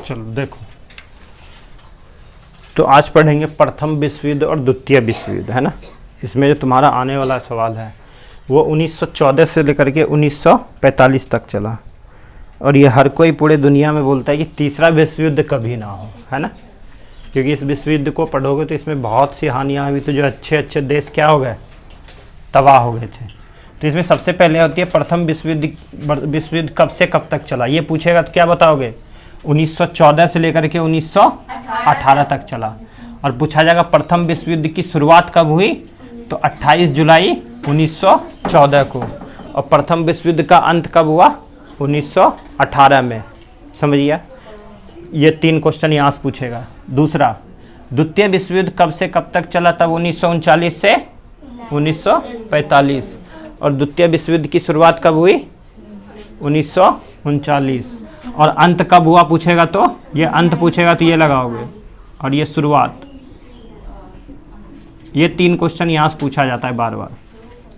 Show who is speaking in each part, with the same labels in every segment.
Speaker 1: चलो देखो, तो आज पढ़ेंगे प्रथम विश्व युद्ध और द्वितीय विश्व युद्ध, है ना। इसमें जो तुम्हारा आने वाला सवाल है वो 1914 से लेकर के 1945 तक चला, और ये हर कोई पूरे दुनिया में बोलता है कि तीसरा विश्व युद्ध कभी ना हो, है ना। क्योंकि इस विश्व युद्ध को पढ़ोगे तो इसमें बहुत सी हानियाँ हुई, तो जो अच्छे अच्छे देश क्या हो गए, तबाह हो गए थे। तो इसमें सबसे पहले होती है प्रथम विश्व युद्ध कब से कब तक चला। ये पूछेगा तो क्या बताओगे, 1914 से लेकर के 1918 तक चला। और पूछा जाएगा प्रथम विश्व युद्ध की शुरुआत कब हुई, तो 28 जुलाई 1914 को। और प्रथम विश्व युद्ध का अंत कब हुआ, 1918 में। समझिए, ये 3 क्वेश्चन यहाँ से पूछेगा। दूसरा, द्वितीय विश्व युद्ध कब से कब तक चला, तब 1939 से 1945। और द्वितीय विश्व युद्ध की शुरुआत कब हुई, 1939। और अंत कब हुआ पूछेगा तो ये अंत पूछेगा तो ये लगाओगे, और ये शुरुआत। ये 3 क्वेश्चन यहाँ से पूछा जाता है बार बार,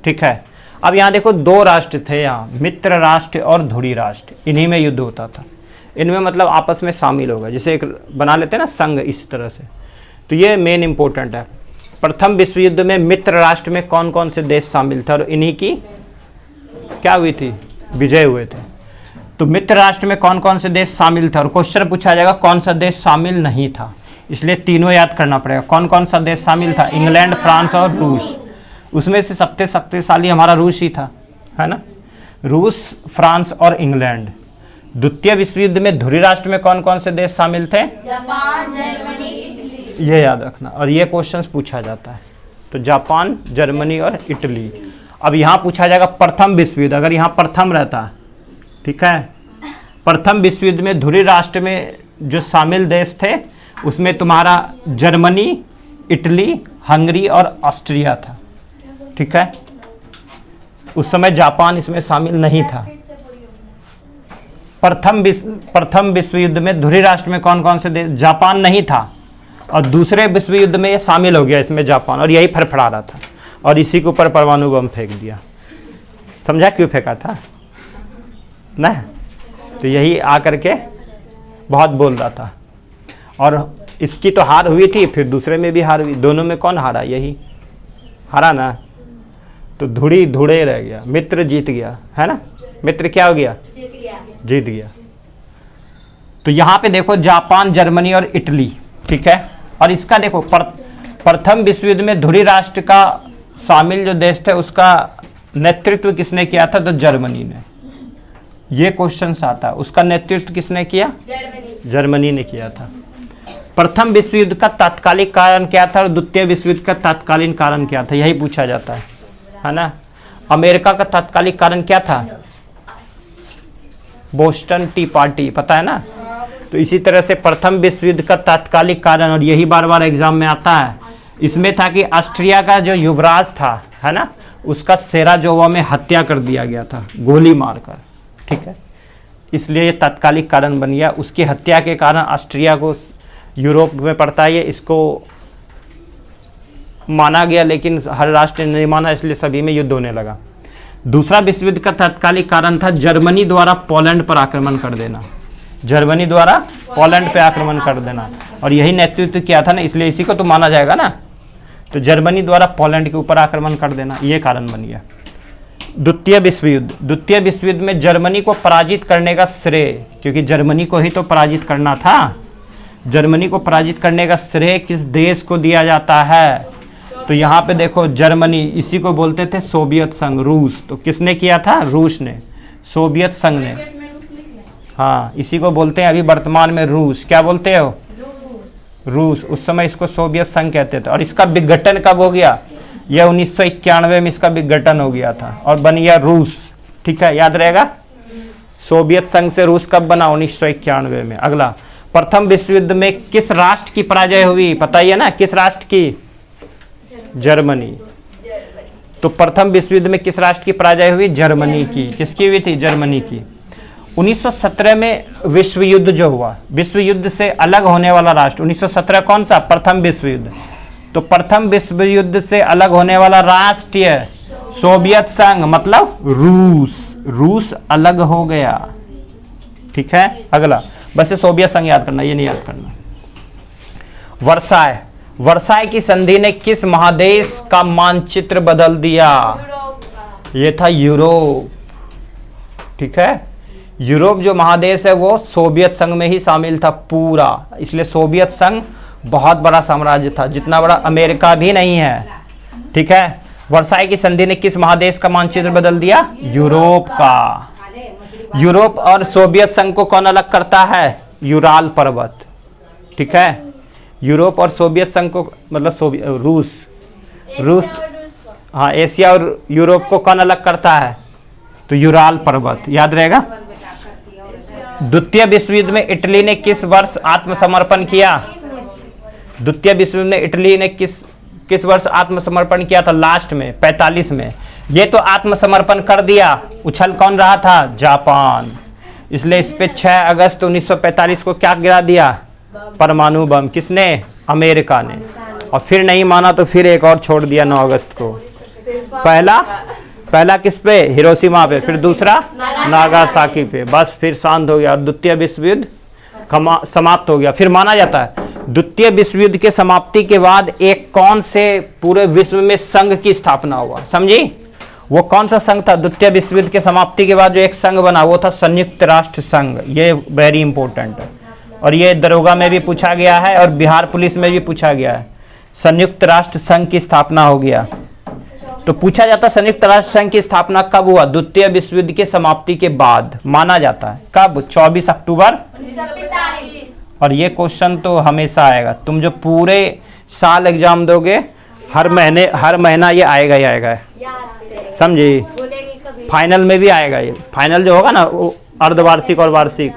Speaker 1: ठीक है। अब यहाँ देखो 2 राष्ट्र थे यहाँ, मित्र राष्ट्र और धुरी राष्ट्र, इन्हीं में युद्ध होता था। इनमें मतलब आपस में शामिल होगा, जैसे एक बना लेते हैं ना संघ, इस तरह से। तो ये मेन इंपॉर्टेंट है। प्रथम विश्व युद्ध में मित्र राष्ट्र में कौन कौन से देश शामिल थे और इन्हीं की क्या हुई थी, विजय हुए थे। तो मित्र राष्ट्र में कौन कौन से देश शामिल थे, और क्वेश्चन पूछा जाएगा कौन सा देश शामिल नहीं था, इसलिए तीनों याद करना पड़ेगा। कौन कौन सा देश शामिल था, इंग्लैंड, फ्रांस और रूस। उसमें से सबसे शक्तिशाली हमारा रूस ही था, है ना। रूस, फ्रांस और इंग्लैंड। द्वितीय विश्व युद्ध में धुरी राष्ट्र में कौन कौन से देश शामिल थे,
Speaker 2: जापान, जर्मनी, इटली।
Speaker 1: ये याद रखना, और ये क्वेश्चन पूछा जाता है। तो जापान, जर्मनी और इटली। अब यहाँ पूछा जाएगा प्रथम विश्व युद्ध, अगर यहाँ प्रथम रहता, ठीक है। प्रथम विश्व युद्ध में धुरी राष्ट्र में जो शामिल देश थे उसमें तुम्हारा जर्मनी, इटली, हंगरी और ऑस्ट्रिया था, ठीक है। उस समय जापान इसमें शामिल नहीं था। प्रथम विश्व युद्ध में धुरी राष्ट्र में कौन कौन से देश, जापान नहीं था, और दूसरे विश्व युद्ध में ये शामिल हो गया इसमें जापान, और यही फड़फड़ा रहा था, और इसी के ऊपर परमाणु बम फेंक दिया। समझा क्यों फेंका था ना। तो यही आकर के बहुत बोल रहा था, और इसकी तो हार हुई थी, फिर दूसरे में भी हार हुई। दोनों में कौन हारा, यही हारा ना। तो धुड़ी धुड़े रह गया, मित्र जीत गया, है ना। मित्र क्या हो गया, जीत गया। तो यहाँ पे देखो जापान, जर्मनी और इटली, ठीक है। और इसका देखो प्रथम विश्व युद्ध में धुरी राष्ट्र का शामिल जो देश थे उसका नेतृत्व किसने किया था, तो जर्मनी ने। ये क्वेश्चन आता है, उसका नेतृत्व किसने किया, जर्मनी ने किया था। प्रथम विश्व युद्ध का तात्कालिक कारण क्या था और द्वितीय विश्व युद्ध का तात्कालीन कारण क्या था, यही पूछा जाता है ना। अमेरिका का तात्कालिक कारण क्या था, बोस्टन टी पार्टी, पता है ना। तो इसी तरह से प्रथम विश्व युद्ध का तात्कालिक कारण, और यही बार बार एग्जाम में आता है, इसमें था कि ऑस्ट्रिया का जो युवराज था, है ना, उसका सेराजोवा में हत्या कर दिया गया था गोली मारकर, ठीक है। इसलिए ये तात्कालिक कारण बन गया। उसकी हत्या के कारण ऑस्ट्रिया को, यूरोप में पड़ता है ये, इसको माना गया, लेकिन हर राष्ट्र ने नहीं माना, इसलिए सभी में युद्ध होने लगा। दूसरा विश्व युद्ध का तात्कालिक कारण था जर्मनी द्वारा पोलैंड पर आक्रमण कर देना, जर्मनी द्वारा पोलैंड पर आक्रमण कर देना, और यही नेतृत्व किया था ना, इसलिए इसी को तो माना जाएगा ना। तो जर्मनी द्वारा पोलैंड के ऊपर आक्रमण कर देना, ये कारण बन गया। द्वितीय विश्व युद्ध में जर्मनी को पराजित करने का श्रेय, क्योंकि जर्मनी को ही तो पराजित करना था, जर्मनी को पराजित करने का श्रेय किस देश को दिया जाता है, तो यहाँ पे देखो जर्मनी, इसी को बोलते थे सोवियत संघ, रूस। तो किसने किया था, रूस ने, सोवियत संघ ने, हाँ, इसी को बोलते हैं अभी वर्तमान में रूस। क्या बोलते हो, रूस। उस समय इसको सोवियत संघ कहते थे। और इसका विघटन कब हो गया, यह 1991 में इसका विघटन हो गया था और बन गया रूस, ठीक है, याद रहेगा। सोवियत संघ से रूस कब बना, 1991 में। अगला, प्रथम विश्व युद्ध में किस राष्ट्र की पराजय हुई, पता ही है ना, किस राष्ट्र की, जर्मनी। तो प्रथम विश्व युद्ध में किस राष्ट्र की पराजय हुई, जर्मनी की। किसकी हुई थी, जर्मनी की। 1917 में विश्व युद्ध जो हुआ, विश्व युद्ध से अलग होने वाला राष्ट्र 1917 कौन सा, प्रथम विश्व युद्ध। तो प्रथम विश्व युद्ध से अलग होने वाला राष्ट्र सोवियत संघ, मतलब रूस। रूस अलग हो गया, ठीक है। अगला, बस ये सोवियत संघ याद करना, ये नहीं याद करना। वर्साय, वर्साय की संधि ने किस महादेश का मानचित्र बदल दिया? ये था यूरोप। ठीक है, यूरोप जो महादेश है वो सोवियत संघ में ही शामिल था पूरा, इसलिए सोवियत संघ बहुत बड़ा साम्राज्य था, जितना बड़ा अमेरिका भी नहीं है। ठीक है, वर्साय की संधि ने किस महादेश का मानचित्र बदल दिया? यूरोप का। यूरोप और सोवियत संघ को कौन अलग करता है? यूराल पर्वत। ठीक है, यूरोप और सोवियत संघ को मतलब रूस हाँ, एशिया और यूरोप को कौन अलग करता है? तो यूराल पर्वत, याद रहेगा। द्वितीय विश्व युद्ध में इटली ने किस वर्ष आत्मसमर्पण किया? द्वितीय विश्व युद्ध में इटली ने किस वर्ष आत्मसमर्पण किया था? लास्ट में 45 में। ये तो आत्मसमर्पण कर दिया, उछल कौन रहा था? जापान। इसलिए इस पे 6 अगस्त 1945 को क्या गिरा दिया? परमाणु बम। किसने? अमेरिका ने। और फिर नहीं माना तो फिर एक और छोड़ दिया 9 अगस्त को। पहला किस पे? हिरोशिमा पे, फिर दूसरा नागासाकी पे। बस फिर शांत हो गया और द्वितीय विश्व युद्ध समाप्त हो गया। फिर माना जाता है द्वितीय विश्व युद्ध के समाप्ति के बाद एक कौन से पूरे विश्व में संघ की स्थापना हुआ? समझी? वो कौन सा संघ था? द्वितीय विश्व युद्ध के समाप्ति के बाद जो एक संघ बना वो था संयुक्त राष्ट्र संघ। ये वेरी इंपॉर्टेंट है और ये दरोगा में भी पूछा गया है और बिहार पुलिस में भी पूछा गया है। संयुक्त राष्ट्र संघ की स्थापना हो गया तो पूछा जाता है संयुक्त राष्ट्र संघ की स्थापना कब हुआ? द्वितीय विश्व युद्ध के समाप्ति के बाद माना जाता है। कब? 24 अक्टूबर 1945। और ये क्वेश्चन तो हमेशा आएगा। तुम जो पूरे साल एग्जाम दोगे हर महीना ये आएगा ही आएगा, समझे? फाइनल में भी आएगा ये। फाइनल जो होगा ना वो अर्धवार्षिक और वार्षिक